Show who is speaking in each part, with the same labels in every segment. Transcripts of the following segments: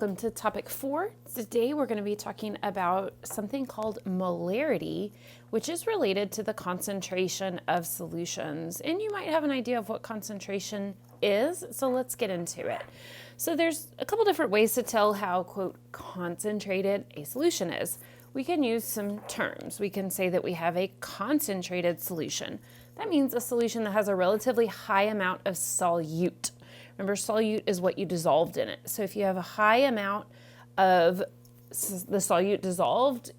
Speaker 1: welcome to topic 4. Today we're going to be talking about something called molarity, which is related to the concentration of solutions. And you might have an idea of what concentration is, so let's get into it. So there's a couple different ways to tell how, quote, concentrated a solution is. We can use some terms. We can say that we have a concentrated solution. That means a solution that has a relatively high amount of solute. Remember, solute is what you dissolved in it. So if you have a high amount of the solute dissolved,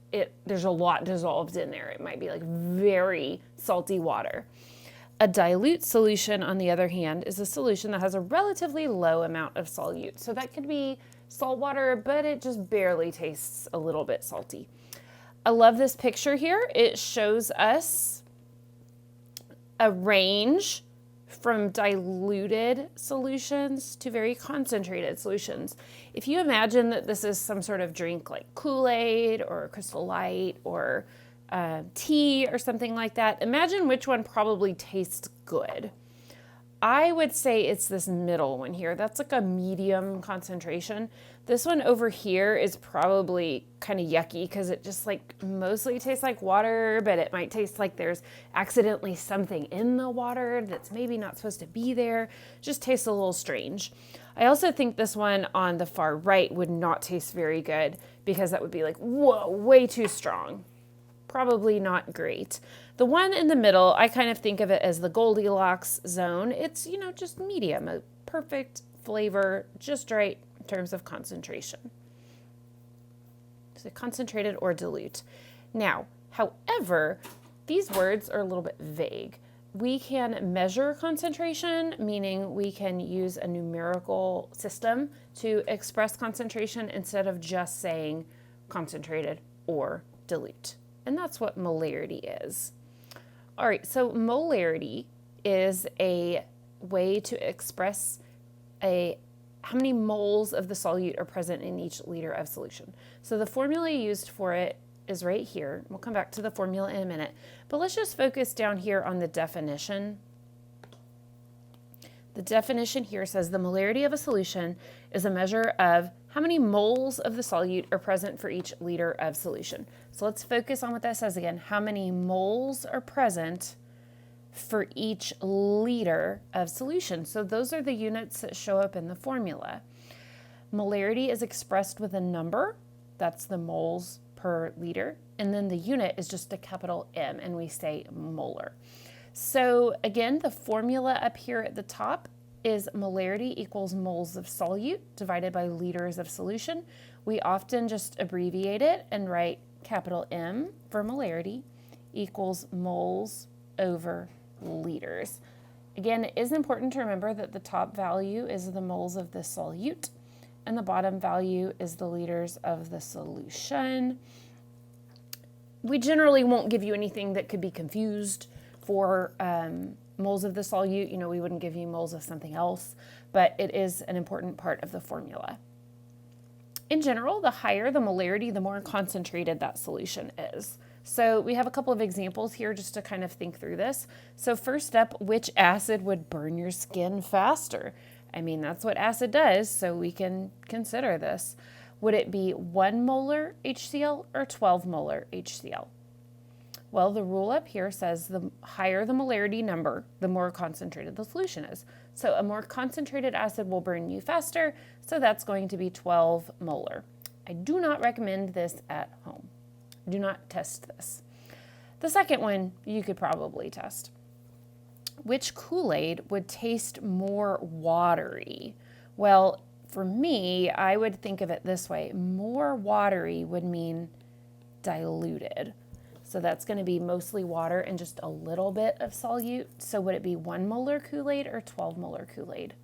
Speaker 1: there's a lot dissolved in there. It might be like very salty water. A dilute solution, on the other hand, is a solution that has a relatively low amount of solute. So that could be salt water, but it just barely tastes a little bit salty. I love this picture here. It shows us a range from diluted solutions to very concentrated solutions. If you imagine that this is some sort of drink like Kool-Aid or Crystal Light or tea or something like that, imagine which one probably tastes good. I would say it's this middle one here. That's like a medium concentration. This one over here is probably kind of yucky because it just like mostly tastes like water, but it might taste like there's accidentally something in the water that's maybe not supposed to be there. Just tastes a little strange. I also think this one on the far right would not taste very good because that would be like, whoa, way too strong. Probably not great. The one in the middle, I kind of think of it as the Goldilocks zone. It's, just medium, a perfect flavor, just right in terms of concentration. So concentrated or dilute. Now, however, these words are a little bit vague. We can measure concentration, meaning we can use a numerical system to express concentration instead of just saying concentrated or dilute. And that's what molarity is. All right, so molarity is a way to express how many moles of the solute are present in each liter of solution. So the formula used for it is right here. We'll come back to the formula in a minute, but let's just focus down here on the definition. The definition here says the molarity of a solution is a measure of how many moles of the solute are present for each liter of solution. So let's focus on what that says again. How many moles are present for each liter of solution? So those are the units that show up in the formula. Molarity is expressed with a number. That's the moles per liter. And then the unit is just a capital M, and we say molar. So again, the formula up here at the top is molarity equals moles of solute divided by liters of solution. We often just abbreviate it and write capital M for molarity equals moles over liters. Again, it is important to remember that the top value is the moles of the solute and the bottom value is the liters of the solution. We generally won't give you anything that could be confused for moles of the solute. We wouldn't give you moles of something else, but it is an important part of the formula. In general, the higher the molarity, the more concentrated that solution is. So we have a couple of examples here just to kind of think through this. So first up, which acid would burn your skin faster? That's what acid does, so we can consider this. Would it be 1 molar HCl or 12 molar HCl? Well, the rule up here says the higher the molarity number, the more concentrated the solution is. So a more concentrated acid will burn you faster, so that's going to be 12 molar. I do not recommend this at home. Do not test this. The second one you could probably test. Which Kool-Aid would taste more watery? Well, for me, I would think of it this way. More watery would mean diluted. So that's going to be mostly water and just a little bit of solute. So would it be 1 molar Kool-Aid or 12 molar Kool-Aid?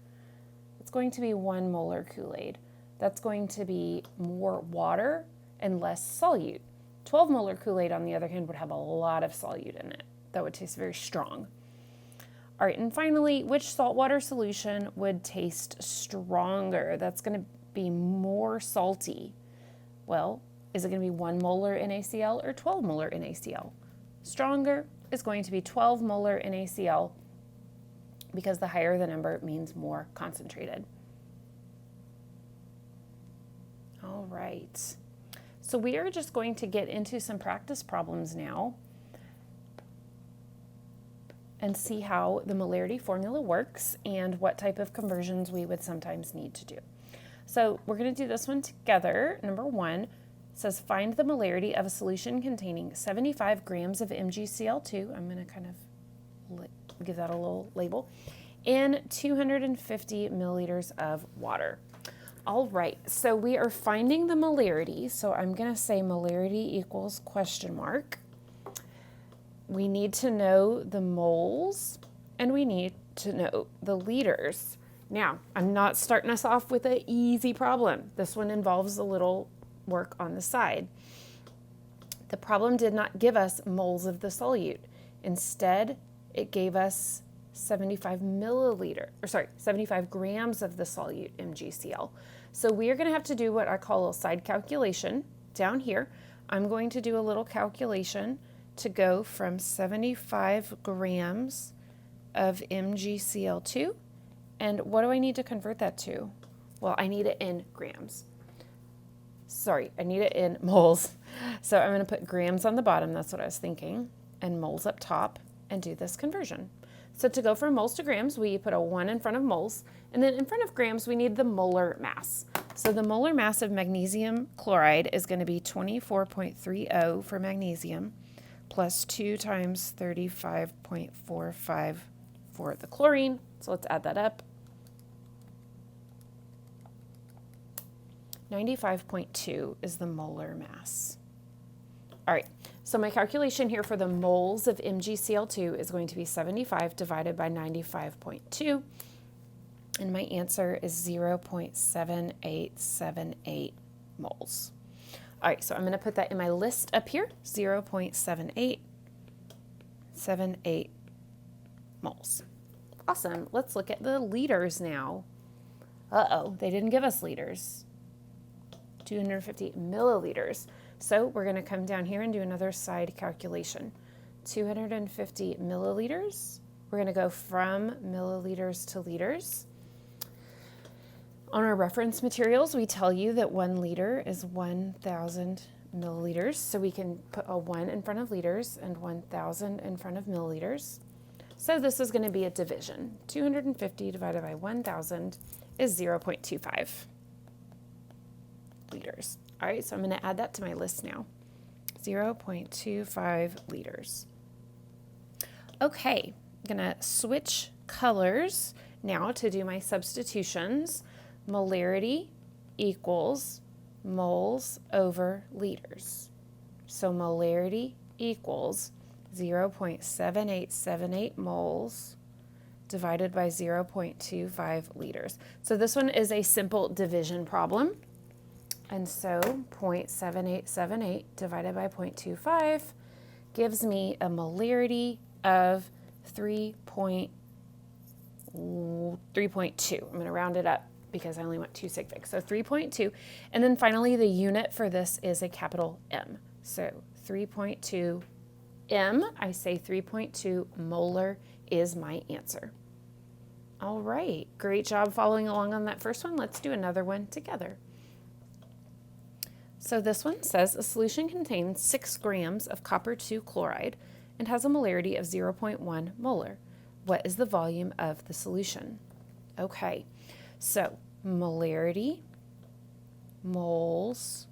Speaker 1: It's going to be 1 molar Kool-Aid. That's going to be more water and less solute. 12 molar Kool-Aid, on the other hand, would have a lot of solute in it. That would taste very strong. All right, and finally, which saltwater solution would taste stronger? That's going to be more salty. Well, is it going to be 1 molar NaCl or 12 molar NaCl? Stronger is going to be 12 molar NaCl because the higher the number means more concentrated. All right. So we are just going to get into some practice problems now and see how the molarity formula works and what type of conversions we would sometimes need to do. So we're going to do this one together. Number one says find the molarity of a solution containing 75 grams of MgCl2. I'm going to kind of give that a little label. In 250 milliliters of water. All right, so we are finding the molarity. So I'm going to say molarity equals question mark. We need to know the moles and we need to know the liters. Now, I'm not starting us off with an easy problem. This one involves a little work on the side. The problem did not give us moles of the solute. Instead, it gave us 75 grams of the solute MgCl. So we are going to have to do what I call a side calculation down here. I'm going to do a little calculation to go from 75 grams of MgCl2. And what do I need to convert that to? Well, I need it in grams. Sorry, I need it in moles. So I'm going to put grams on the bottom, that's what I was thinking, and moles up top, and do this conversion. So to go from moles to grams, we put a 1 in front of moles, and then in front of grams, we need the molar mass. So the molar mass of magnesium chloride is going to be 24.30 for magnesium, plus 2 times 35.45 for the chlorine. So let's add that up. 95.2 is the molar mass. All right, so my calculation here for the moles of MgCl2 is going to be 75 divided by 95.2, and my answer is 0.7878 moles. All right, so I'm going to put that in my list up here, 0.7878 moles. Awesome. Let's look at the liters now. Uh-oh, they didn't give us liters. 250 milliliters. So we're going to come down here and do another side calculation. 250 milliliters. We're going to go from milliliters to liters. On our reference materials, we tell you that 1 liter is 1,000 milliliters. So we can put a 1 in front of liters and 1,000 in front of milliliters. So this is going to be a division. 250 divided by 1,000 is 0.25 liters. All right, so I'm going to add that to my list now. 0.25 liters. Okay, I'm going to switch colors now to do my substitutions. Molarity equals moles over liters. So molarity equals 0.7878 moles divided by 0.25 liters. So this one is a simple division problem. And so 0.7878 divided by 0.25 gives me a molarity of 3.2. I'm going to round it up because I only want 2 sig figs. So 3.2. And then finally, the unit for this is a capital M. So 3.2 M, I say 3.2 molar is my answer. All right, great job following along on that first one. Let's do another one together. So this one says a solution contains 6 grams of copper 2 chloride and has a molarity of 0.1 molar. What is the volume of the solution? Okay, so molarity, moles,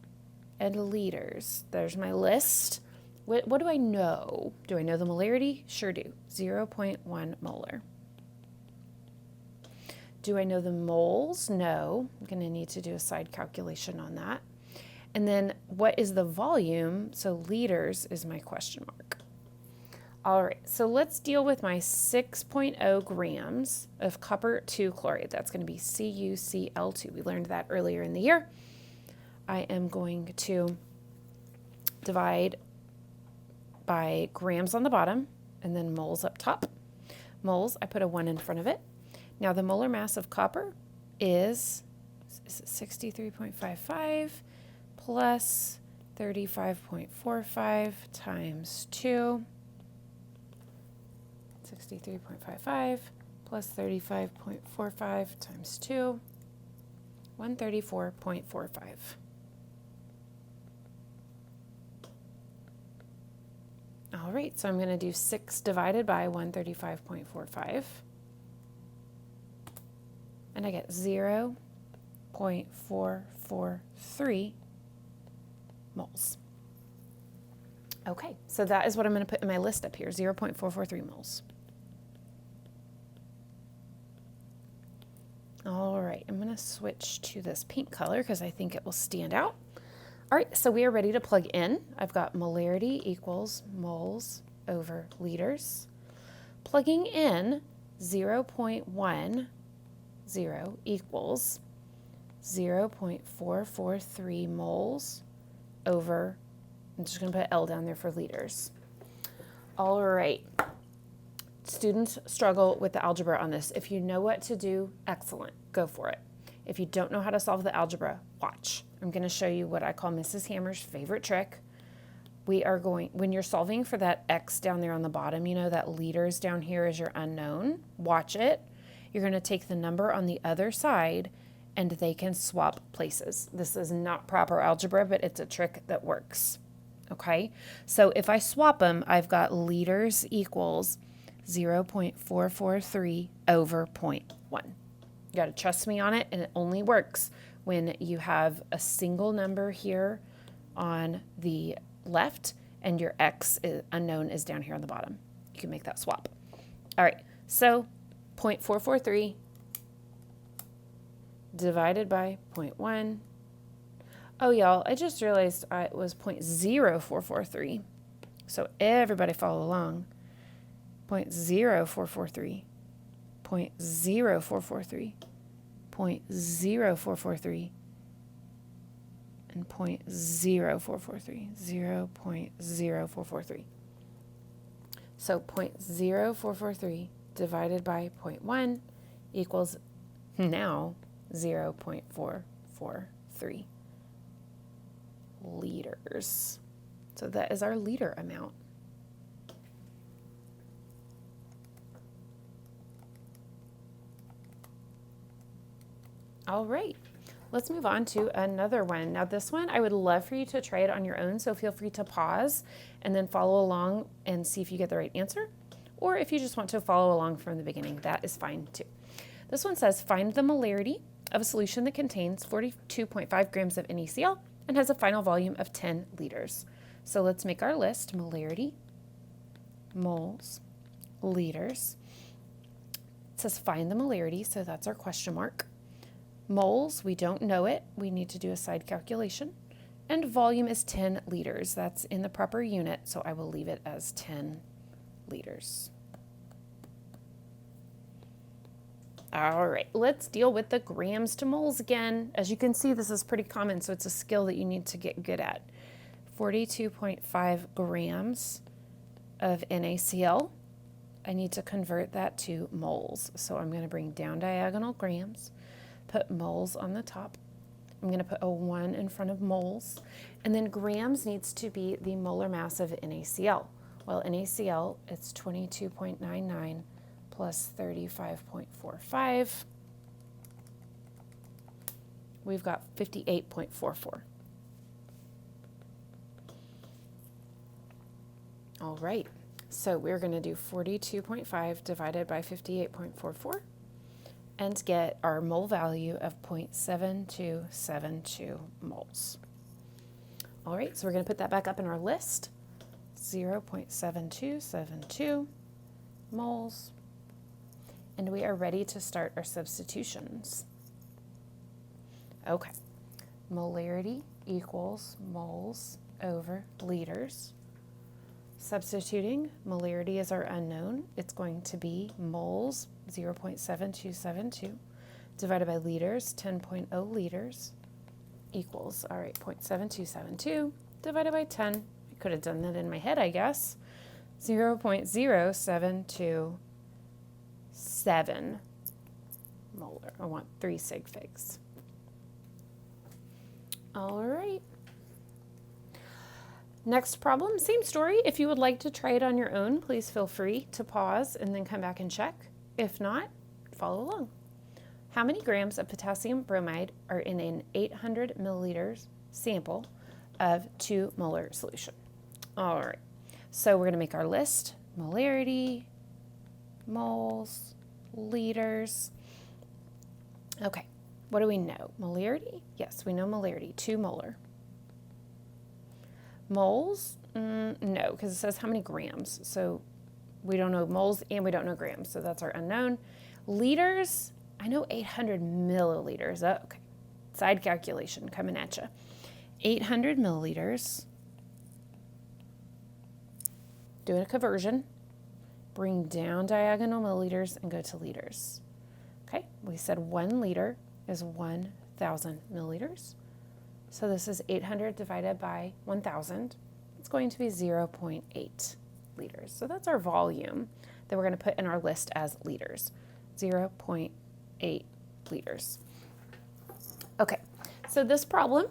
Speaker 1: and liters. There's my list. What do I know? Do I know the molarity? Sure do. 0.1 molar. Do I know the moles? No. I'm going to need to do a side calculation on that. And then what is the volume? So liters is my question mark. All right, so let's deal with my 6.0 grams of copper 2 chloride. That's going to be CuCl2. We learned that earlier in the year. I am going to divide by grams on the bottom and then moles up top. Moles, I put a 1 in front of it. Now the molar mass of copper is 63.55 plus 35.45 times 2. 63.55 plus 35.45 times 2. 134.45. All right, so I'm going to do 6 divided by 135.45. And I get 0.443 moles. Okay, so that is what I'm going to put in my list up here, 0.443 moles. All right, I'm going to switch to this pink color because I think it will stand out. All right, so we are ready to plug in. I've got molarity equals moles over liters. Plugging in 0.10 equals 0.443 moles over, I'm just going to put L down there for liters. All right. Students struggle with the algebra on this. If you know what to do, excellent, go for it. If you don't know how to solve the algebra, watch. I'm going to show you what I call Mrs. Hammer's favorite trick. We are going, when you're solving for that X down there on the bottom, you know that liters down here is your unknown. Watch it. You're going to take the number on the other side and they can swap places. This is not proper algebra, but it's a trick that works. Okay, so if I swap them, I've got liters equals 0.443 over 0.1. You got to trust me on it, and it only works when you have a single number here on the left and your X unknown is down here on the bottom. You can make that swap. All right, so 0.443 divided by 0.1. Oh, y'all, I just realized it was 0.0443. So everybody follow along. 0.0443, 0.0443, 0.0443, and 0.0443, 0.0443. So 0.0443 divided by 0.1 equals now 0.443 liters. So that is our liter amount. All right, let's move on to another one. Now this one, I would love for you to try it on your own, so feel free to pause and then follow along and see if you get the right answer. Or if you just want to follow along from the beginning, that is fine too. This one says, find the molarity of a solution that contains 42.5 grams of NaCl and has a final volume of 10 liters. So let's make our list, molarity, moles, liters. It says find the molarity, so that's our question mark. Moles, we don't know it. We need to do a side calculation. And volume is 10 liters. That's in the proper unit, so I will leave it as 10 liters. All right, let's deal with the grams to moles again. As you can see, this is pretty common, so it's a skill that you need to get good at. 42.5 grams of NaCl. I need to convert that to moles. So I'm going to bring down diagonal grams, put moles on the top. I'm going to put a 1 in front of moles. And then grams needs to be the molar mass of NaCl. Well, NaCl, it's 22.99 plus 35.45. We've got 58.44. All right, so we're going to do 42.5 divided by 58.44 and get our mole value of 0.7272 moles. All right, so we're going to put that back up in our list. 0.7272 moles. And we are ready to start our substitutions. Okay, molarity equals moles over liters. Substituting, molarity is our unknown. It's going to be moles, 0.7272, divided by liters, 10.0 liters, equals, all right, 0.7272 divided by 10. I could have done that in my head, I guess. 0.0727 molar. I want 3 sig figs. All right. Next problem, same story. If you would like to try it on your own, please feel free to pause and then come back and check. If not, follow along. How many grams of potassium bromide are in an 800 milliliters sample of 2 molar solution? All right, So we're going to make our list: molarity, moles, liters. Okay, what do we know? Molarity? Yes, we know molarity, 2 molar. Moles? No, because it says how many grams. So we don't know moles and we don't know grams. So that's our unknown. Liters, I know 800 milliliters. Oh, okay, side calculation coming at you. 800 milliliters. Doing a conversion. Bring down diagonal milliliters and go to liters. Okay, we said 1 liter is 1,000 milliliters. So this is 800 divided by 1,000. It's going to be 0.8 liters. So that's our volume that we're going to put in our list as liters. 0.8 liters. Okay, so this problem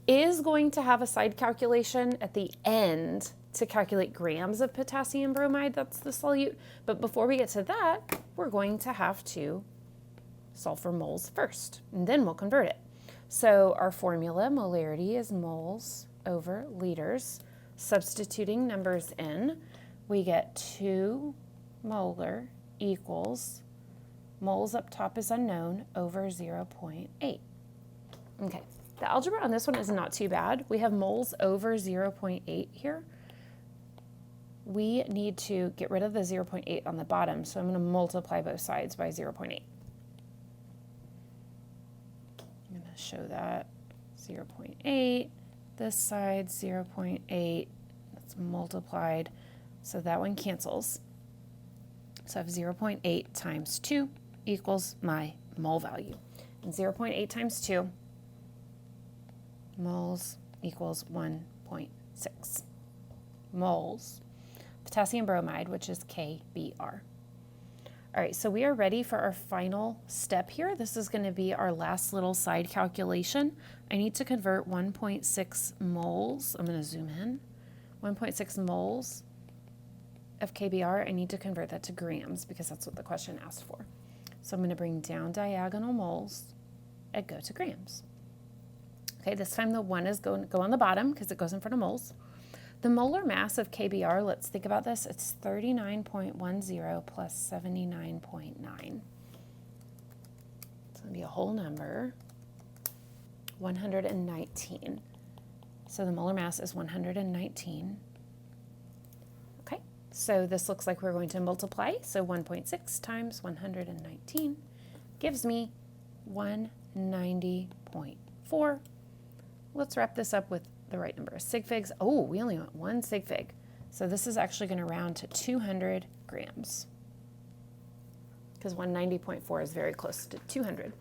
Speaker 1: is going to have a side calculation at the end to calculate grams of potassium bromide. That's the solute. But before we get to that, we're going to have to solve for moles first, and then we'll convert it. So our formula, molarity, is moles over liters. Substituting numbers in, we get 2 molar equals, moles up top is unknown, over 0.8. Okay, the algebra on this one is not too bad. We have moles over 0.8 here. We need to get rid of the 0.8 on the bottom, so I'm going to multiply both sides by 0.8. I'm going to show that 0.8, this side 0.8, that's multiplied, so that one cancels. So I have 0.8 times 2 equals my mole value. And 0.8 times 2 moles equals 1.6 moles. Potassium bromide, which is KBr. All right, so we are ready for our final step here. This is going to be our last little side calculation. I need to convert 1.6 moles. I'm going to zoom in. 1.6 moles of KBr. I need to convert that to grams because that's what the question asked for. So I'm going to bring down diagonal moles and go to grams. Okay, this time the 1 is going to go on the bottom because it goes in front of moles. The molar mass of KBr, let's think about this. It's 39.10 plus 79.9. It's going to be a whole number, 119. So the molar mass is 119. Okay, so this looks like we're going to multiply. So 1.6 times 119 gives me 190.4. Let's wrap this up with the right number of sig figs. Oh, we only want 1 sig fig. So this is actually going to round to 200 grams because 190.4 is very close to 200.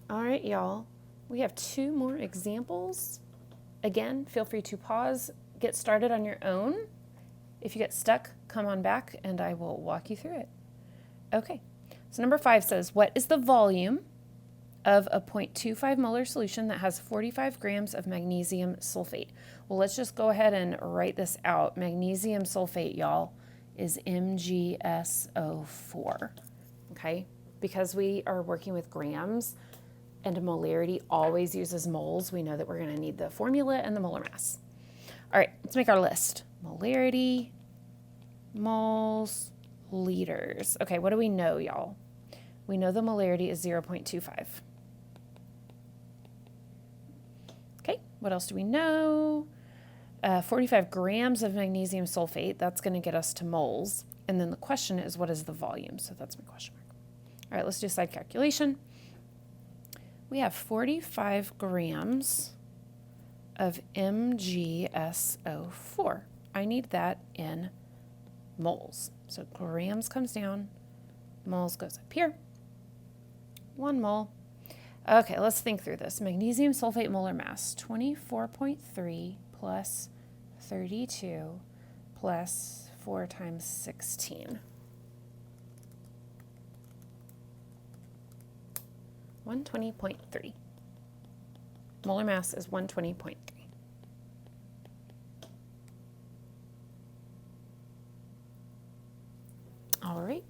Speaker 1: All right, y'all. We have 2 more examples. Again, feel free to pause, get started on your own. If you get stuck, come on back and I will walk you through it. Okay, so number 5 says, what is the volume of a 0.25 molar solution that has 45 grams of magnesium sulfate? Well, let's just go ahead and write this out. Magnesium sulfate, y'all, is MgSO4, okay? Because we are working with grams and molarity always uses moles, we know that we're going to need the formula and the molar mass. All right, let's make our list. Molarity, moles, liters. Okay, what do we know, y'all? We know the molarity is 0.25. Okay, what else do we know? 45 grams of magnesium sulfate, that's going to get us to moles. And then the question is, what is the volume? So that's my question mark. All right, let's do a side calculation. We have 45 grams of MgSO4. I need that in moles. So grams comes down, moles goes up here. 1 mole. Okay, let's think through this. Magnesium sulfate molar mass, 24.3 plus 32 plus 4 times 16. 120.3. Molar mass is 120.3. All right,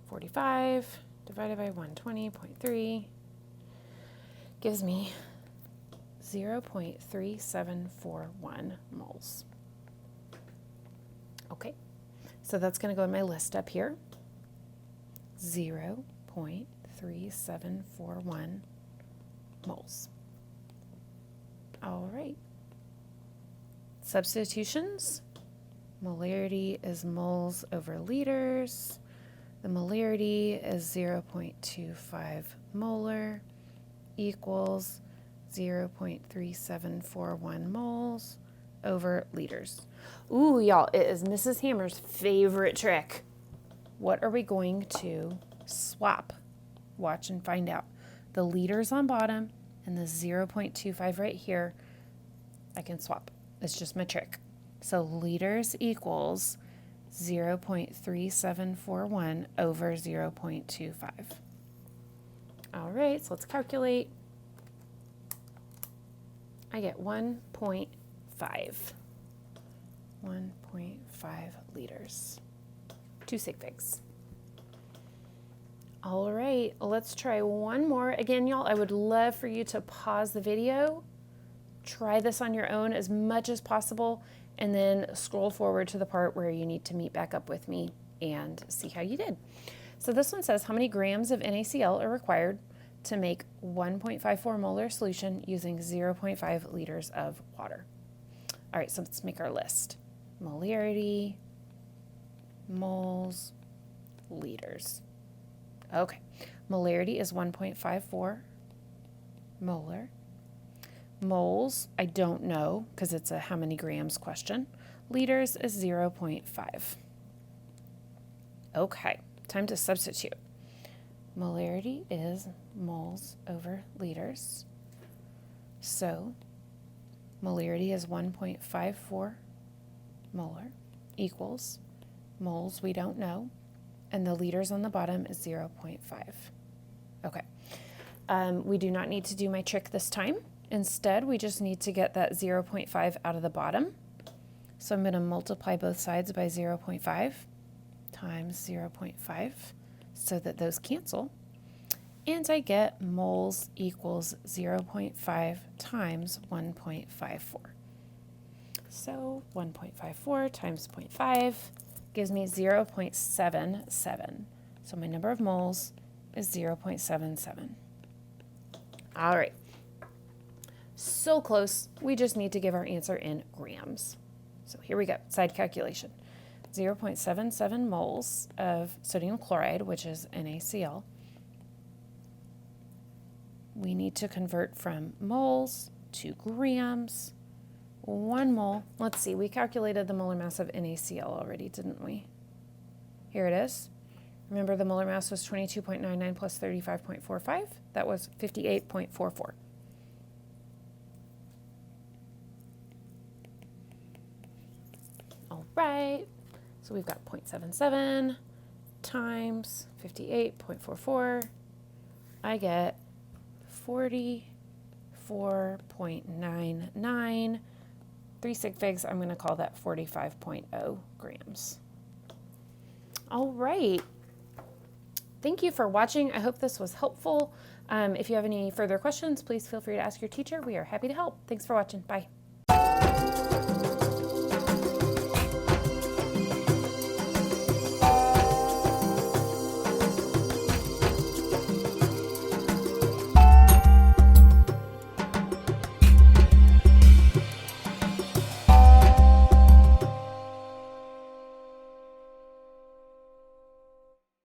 Speaker 1: 45 divided by 120.3 gives me 0.3741 moles. Okay, so that's going to go in my list up here. 0.3741 moles. All right. Substitutions. Molarity is moles over liters. The molarity is 0.25 molar equals 0.3741 moles over liters. Ooh, y'all, it is Mrs. Hammer's favorite trick. What are we going to swap? Watch and find out. The liters on bottom and the 0.25 right here, I can swap. It's just my trick. So liters equals 0.3741 over 0.25. All right, so let's calculate. I get 1.5. 1.5 liters. 2 sig figs. All right, let's try one more. Again, y'all, I would love for you to pause the video, try this on your own as much as possible, and then scroll forward to the part where you need to meet back up with me and see how you did. So this one says, how many grams of NaCl are required to make 1.54 molar solution using 0.5 liters of water? All right, so let's make our list. Molarity, moles, liters. Okay, molarity is 1.54 molar. Moles, I don't know because it's a how many grams question. Liters is 0.5. Okay, time to substitute. Molarity is moles over liters. So molarity is 1.54 molar equals moles we don't know, and the liters on the bottom is 0.5. Okay, we do not need to do my trick this time. Instead, we just need to get that 0.5 out of the bottom. So I'm going to multiply both sides by 0.5 times 0.5 so that those cancel. And I get moles equals 0.5 times 1.54. So 1.54 times 0.5 gives me 0.77. So my number of moles is 0.77. All right. So close. We just need to give our answer in grams. So here we go. Side calculation. 0.77 moles of sodium chloride, which is NaCl. We need to convert from moles to grams. 1 mole. Let's see. We calculated the molar mass of NaCl already, didn't we? Here it is. Remember the molar mass was 22.99 plus 35.45? That was 58.44. All right. So we've got 0.77 times 58.44. I get 44.99. 3 sig figs, I'm going to call that 45.0 grams. All right. Thank you for watching. I hope this was helpful. If you have any further questions, please feel free to ask your teacher. We are happy to help. Thanks for watching. Bye.